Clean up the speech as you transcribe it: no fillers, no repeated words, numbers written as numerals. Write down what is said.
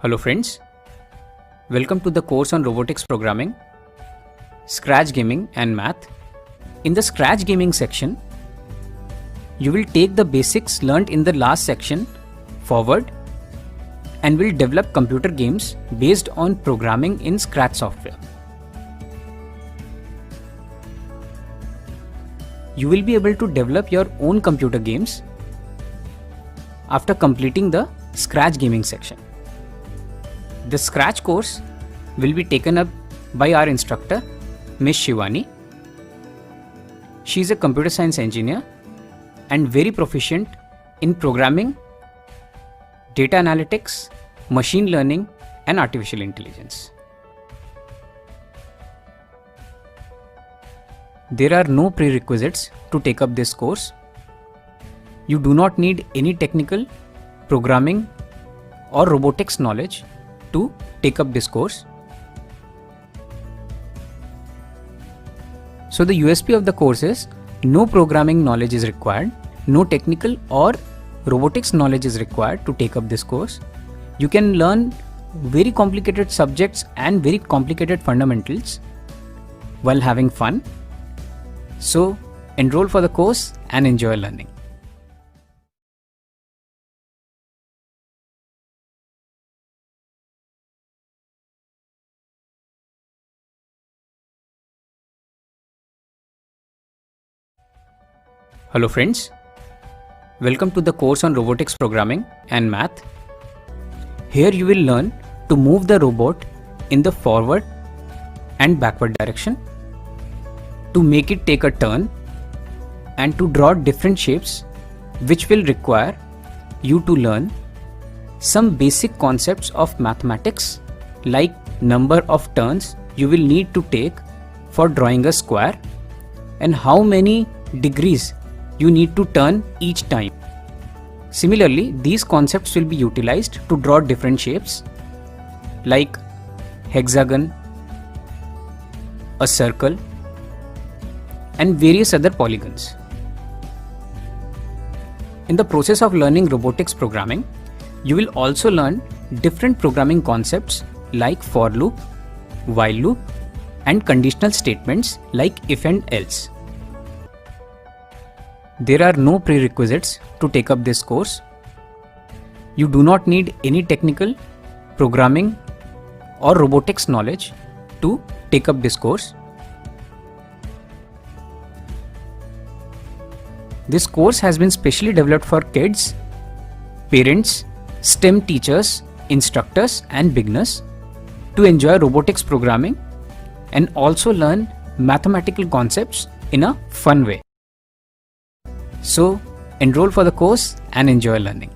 Hello friends, welcome to the course on robotics programming, Scratch gaming and math. In the Scratch gaming section, you will take the basics learnt in the last section forward and will develop computer games based on programming in Scratch software. You will be able to develop your own computer games after completing the Scratch gaming section. The Scratch course will be taken up by our instructor, Ms. Shivani. She is a computer science engineer and very proficient in programming, data analytics, machine learning, and artificial intelligence. There are no prerequisites to take up this course. You do not need any technical, programming, or robotics knowledge to take up this course. So the USP of the course is no programming knowledge is required, no technical or robotics knowledge is required to take up this course. You can learn very complicated subjects and very complicated fundamentals while having fun. So enroll for the course and enjoy learning. Hello friends, welcome to the course on robotics programming and math. Here you will learn to move the robot in the forward and backward direction, to make it take a turn, and to draw different shapes, which will require you to learn some basic concepts of mathematics like number of turns you will need to take for drawing a square and how many degrees you need to turn each time. Similarly, these concepts will be utilized to draw different shapes like hexagon, a circle, and various other polygons. In the process of learning robotics programming, you will also learn different programming concepts like for loop, while loop, and conditional statements like if and else. There are no prerequisites to take up this course. You do not need any technical, programming, or robotics knowledge to take up this course. This course has been specially developed for kids, parents, STEM teachers, instructors, and beginners to enjoy robotics programming and also learn mathematical concepts in a fun way. So enroll for the course and enjoy learning.